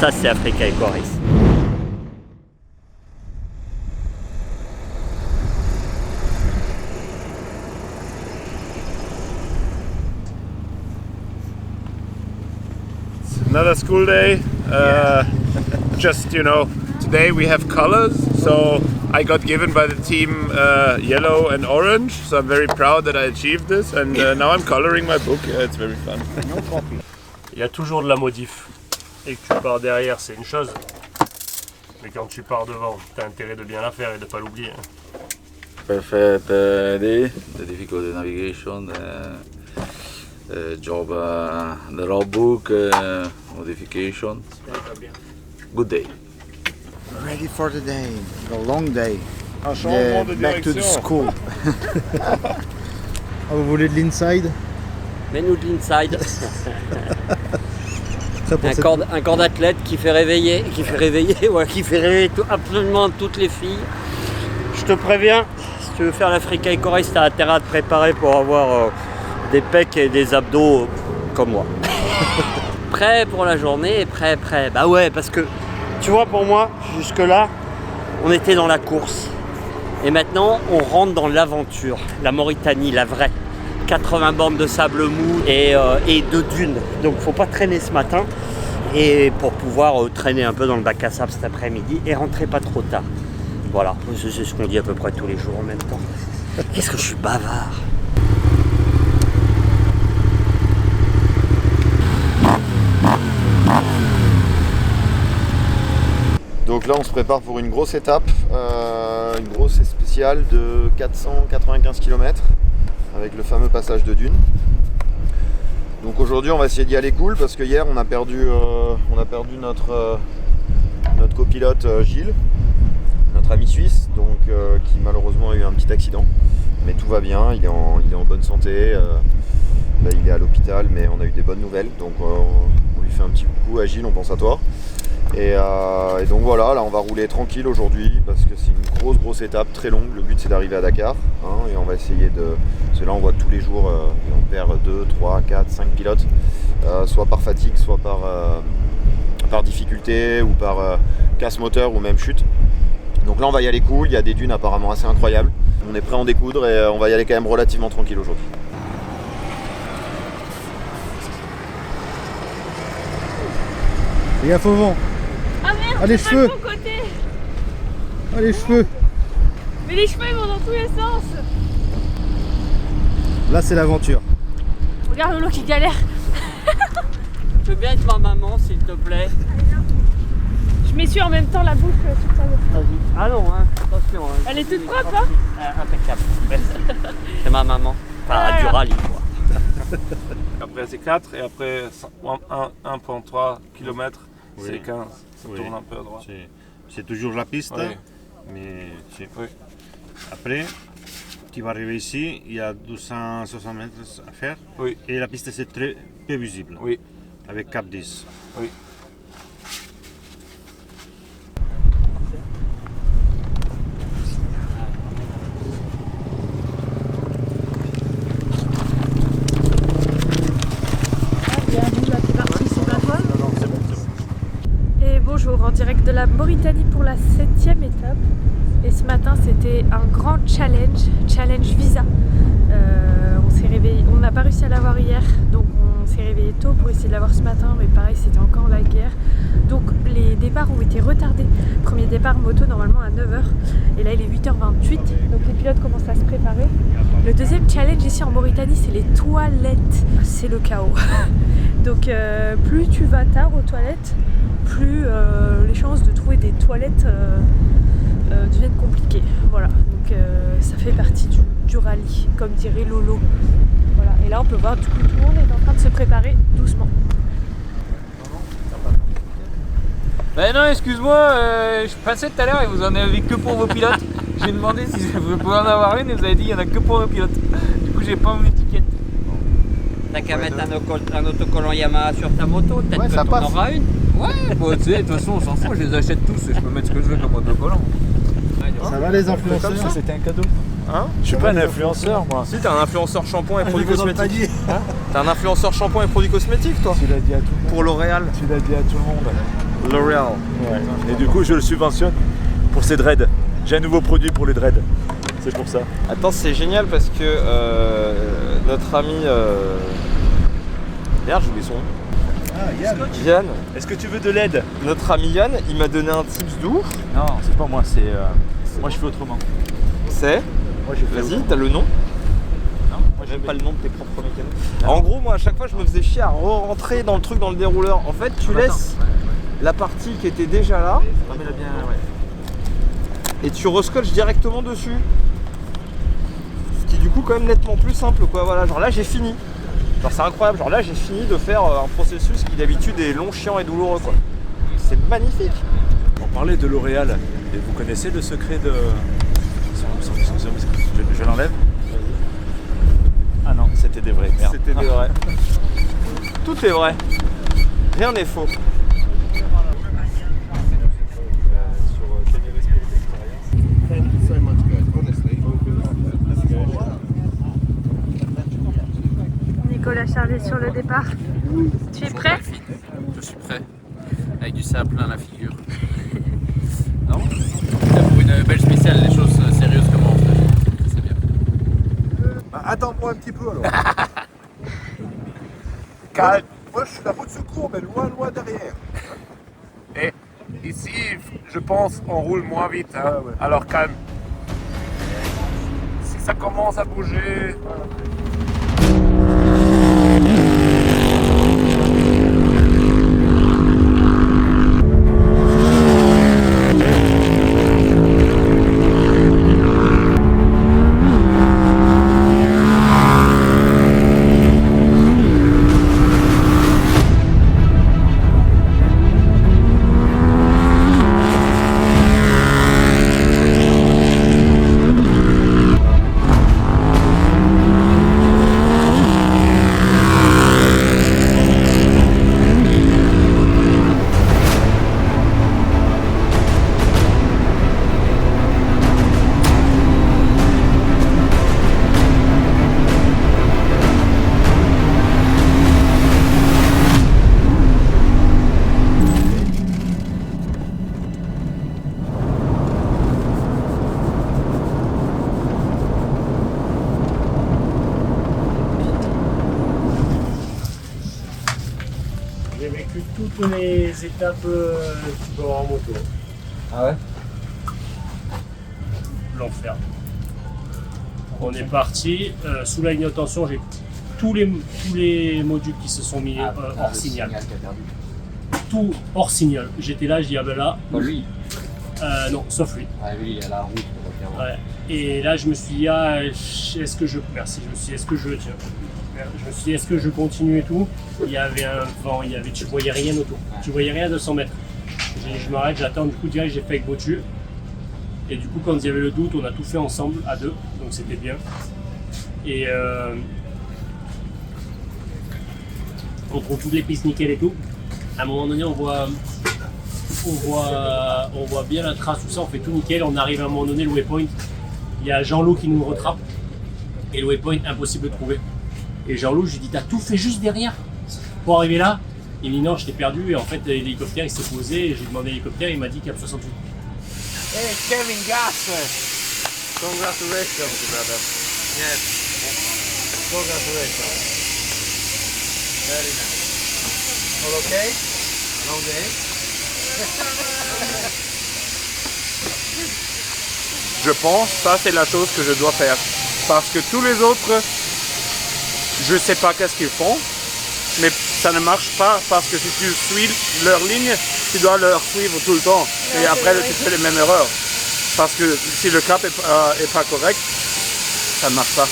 Ça, c'est Africa Eco Race. Another school day. Just, you know, today we have colors. So I got given by the team yellow and orange. So I'm very proud that I achieved this. And now I'm coloring my book. It's very fun. Il y a toujours de la modif. Et que tu pars derrière, c'est une chose. Mais quand tu pars devant, tu as intérêt de bien la faire et de ne pas l'oublier. Perfect day, the difficult navigation, job, the road book, modification. Good day. Ready for the day, the long day. Un changement de Back to the direction. school. Vous voulez de l'inside? Mets-nous de l'inside. Ça pour cette- Un corps d'athlète qui fait réveiller, absolument toutes les filles. Je te préviens, si tu veux faire l'Africa Eco Race, t'as intérêt à te préparer pour avoir des pecs et des abdos comme moi. Prêt pour la journée, prêt. Bah ouais, parce que tu vois, pour moi, jusque-là, on était dans la course. Et maintenant, on rentre dans l'aventure. La Mauritanie, la vraie. 80 bornes de sable mou et de dunes. Donc faut pas traîner ce matin et pour pouvoir traîner un peu dans le bac à sable cet après-midi et rentrer pas trop tard. Voilà, c'est ce qu'on dit à peu près tous les jours en même temps. Qu'est-ce que je suis bavard. Donc là on se prépare pour une grosse étape, une grosse et spéciale de 495 km avec le fameux passage de Dune. Donc aujourd'hui on va essayer d'y aller cool parce que hier on a perdu notre copilote Gilles, notre ami suisse, donc qui malheureusement a eu un petit accident. Mais tout va bien, il est en bonne santé, là il est à l'hôpital mais on a eu des bonnes nouvelles, donc on lui fait un petit coucou à Gilles, on pense à toi. Et donc voilà, là on va rouler tranquille aujourd'hui parce que c'est une grosse étape très longue. Le but c'est d'arriver à Dakar hein, et on va essayer de... Parce que là on voit tous les jours on perd 2, 3, 4, 5 pilotes, soit par fatigue, soit par difficulté ou par casse moteur ou même chute. Donc là on va y aller cool, il y a des dunes apparemment assez incroyables. On est prêt à en découdre et on va y aller quand même relativement tranquille aujourd'hui. Fais gaffe au vent. Ah merde, Ah, les c'est pas cheveux. le bon côté. Ah les cheveux. Mais les cheveux ils vont dans tous les sens. Là c'est l'aventure. Regarde Lolo qui galère. Je veux bien être ma maman s'il te plaît. Je m'essuie en même temps la bouche sur ta gueule. Vas-y. Ah non, hein, attention. Hein. Elle est toute propre hein. Impeccable. C'est ma maman. Enfin, du rallye quoi. Après c'est 4 et après 1,3 km Oui. c'est 15. Ça Oui. tourne un peu à droite. C'est toujours la piste, Oui. mais Oui. après, tu vas arriver ici, il y a 260 mètres à faire, Oui. et la piste c'est très peu visible, Oui. avec cap 10. Oui. Et bonjour, en direct de la Mauritanie pour la 7e étape. Et ce matin c'était un grand challenge visa. On s'est réveillé, on n'a pas réussi à l'avoir hier, donc on s'est réveillé tôt pour essayer de l'avoir ce matin, mais pareil c'était encore la guerre. Donc les départs ont été retardés. Premier départ moto normalement à 9h et là il est 8h28, donc les pilotes commencent à se préparer. Le deuxième challenge ici en Mauritanie c'est les toilettes, c'est le chaos. Donc plus tu vas tard aux toilettes, plus les chances de trouver des toilettes deviennent compliquées. Voilà, donc ça fait partie du rallye, comme dirait Lolo. Voilà, et là on peut voir du coup tout le monde est en train de se préparer doucement. Non, excuse-moi, je passais tout à l'heure et vous en avez que pour vos pilotes. J'ai demandé si vous pouvez en avoir une et vous avez dit il y en a que pour nos pilotes. Du coup, j'ai pas mon étiquette. T'as qu'à mettre un autocollant Yamaha sur ta moto, peut-être Ouais, que ça t'en passe. auras une. Ouais, bon, tu sais, de toute façon, on s'en fout, je les achète tous et je peux mettre ce que je veux comme autocollant. Ça va les influenceurs? C'était un cadeau. Hein? Je suis pas un influenceur moi. Si, t'es un influenceur shampoing et produits Je vous en ai pas cosmétiques. dit. T'es un influenceur shampoing et produits cosmétiques, toi. Tu l'as dit à tout le monde. Pour L'Oréal. Tu l'as dit à tout le monde. L'Oréal. Ouais. Et du coup, je le subventionne pour ses dreads. J'ai un nouveau produit pour les dreads. C'est pour ça. Attends, c'est génial parce que notre ami... Merde, j'ai oublié son nom. Ah, Yann. Yann. Est-ce que tu veux de l'aide? Notre ami Yann, il m'a donné un tips d'où? Non, c'est pas moi, c'est... Moi, je fais autrement. C'est? Moi, je fais Vas-y, autrement. t'as le nom? Non, moi, J'aime pas le nom de tes propres mécanismes. En gros, moi, à chaque fois, je me faisais chier à rentrer dans le truc, dans le dérouleur. En fait, tu laisses la partie qui était déjà là et tu rescotches directement dessus. Ce qui, du coup, quand même nettement plus simple, quoi. Voilà, genre là, j'ai fini. Genre, c'est incroyable. Genre là, j'ai fini de faire un processus qui, d'habitude, est long, chiant et douloureux, quoi. C'est magnifique. On parlait de L'Oréal. Et vous connaissez le secret de... Je l'enlève? Ah non, c'était des vrais. Merde. C'était des vrais. Tout est vrai. Rien n'est faux. Nicolas Charlet sur le départ. Tu es prêt? Je suis prêt. Avec du sable plein la figure. Non? Pour une belle spéciale, les choses sérieuses comme on fait. C'est bien. Bah, attends-moi un petit peu alors. Calme. Moi, je suis la roue de secours, mais loin, loin derrière. Et ici, je pense, on roule moins vite. Hein. Ouais. Alors calme. Si ça commence à bouger... J'ai vécu toutes les étapes du bord en moto. Ah ouais? L'enfer. On est parti, sous la ligne de tension, j'ai tous les modules qui se sont mis hors signal. Tout hors signal. J'étais là, je dis ah ben là. Pas lui. Non, sauf lui. Ah lui, il est à la route. Ouais. Et là, je me suis dit, ah, est-ce que je. Merci, je me suis dit, est-ce que je. Tiens. Je me suis dit, est-ce que je continue et tout? Il y avait un vent, tu voyais rien autour. Tu voyais rien à 200 mètres. Je m'arrête, j'attends, du coup, direct, j'ai fait avec Bottu. Et du coup, quand il y avait le doute, on a tout fait ensemble, à deux. Donc c'était bien. Et on trouve toutes les pistes nickel et tout. À un moment donné, on voit bien la trace, tout ça, on fait tout nickel. On arrive à un moment donné, le waypoint. Il y a Jean-Loup qui nous rattrape. Et le waypoint, impossible de trouver. Et Jean-Loup, je lui dis, t'as tout fait juste derrière pour arriver là? Il me dit non, je t'ai perdu. Et en fait, l'hélicoptère, il s'est posé. Et j'ai demandé à l'hélicoptère, il m'a dit cap 68. Hey, Kevin Gasser! Congratulations, brother. Yes. Congratulations. Very nice. All okay? Long day? Je pense que ça, c'est la chose que je dois faire. Parce que tous les autres, je ne sais pas qu'est-ce qu'ils font, mais ça ne marche pas parce que si tu suis leur ligne, tu dois leur suivre tout le temps. Et après, tu fais les mêmes erreurs. Parce que si le cap est pas correct, ça ne marche pas.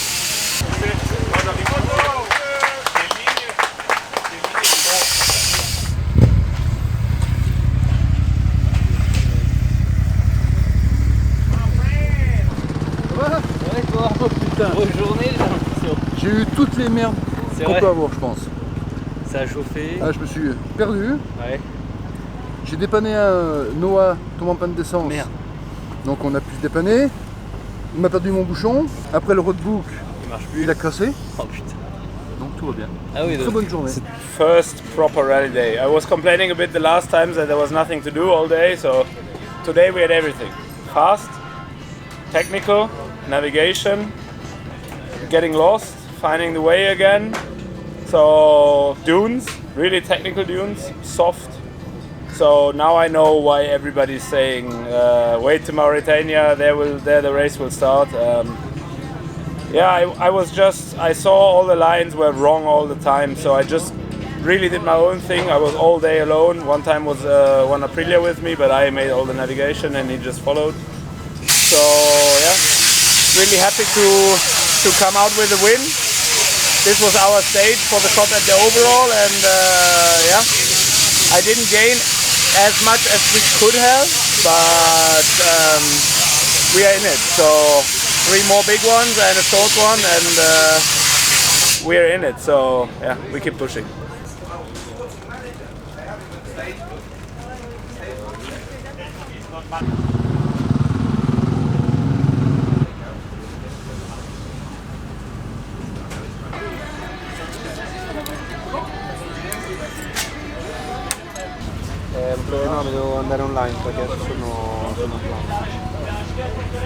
J'ai eu toutes les merdes qu'on peut avoir, je pense. Ça a chauffé. Ah, je me suis perdu. Ouais. J'ai dépanné un Noah tombant en panne d'essence. Merde. Donc on a pu se dépanner. Il m'a perdu mon bouchon. Après le roadbook, Il marche plus. il a cassé. Oh putain. Donc tout va bien. Ah oui, Très bonne journée. First proper rally day. I was complaining a bit the last times that there was nothing to do all day, so today we had everything. Fast, technical, navigation, getting lost, finding the way again. So dunes, really technical dunes, soft. So now I know why everybody's saying wait to Mauritania, there the race will start. Yeah, I saw all the lines were wrong all the time, so I just really did my own thing. I was all day alone. One time was one Aprilia with me, but I made all the navigation and he just followed. So yeah, really happy to come out with a win. This was our stage for the shot at the overall, and yeah, I didn't gain as much as we could have, but we are in it. So 3 more big ones and a short one, and we are in it. So yeah, we keep pushing. No, devo andare online perché sono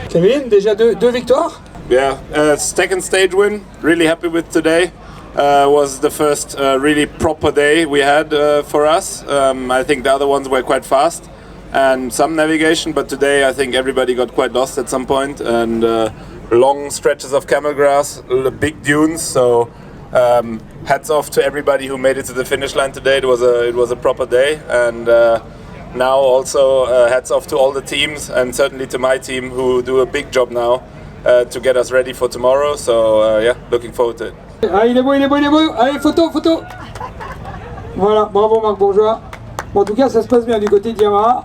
Kevin, déjà deux victoires? Yeah, second stage win. Really happy with today. Was the first really proper day we had for us. I think the other ones were quite fast and some navigation, but today I think everybody got quite lost at some point, and long stretches of camel grass, big dunes. So hats off to everybody who made it to the finish line today. It was a proper day, and now also hats off to all the teams, and certainly to my team who do a big job now to get us ready for tomorrow. So yeah, looking forward to it. Ah, il est beau, il est beau, il est beau. Allez, photo. Voilà, bravo Marc Bourgeois. Bon, en tout cas, ça se passe bien du côté de Yamaha.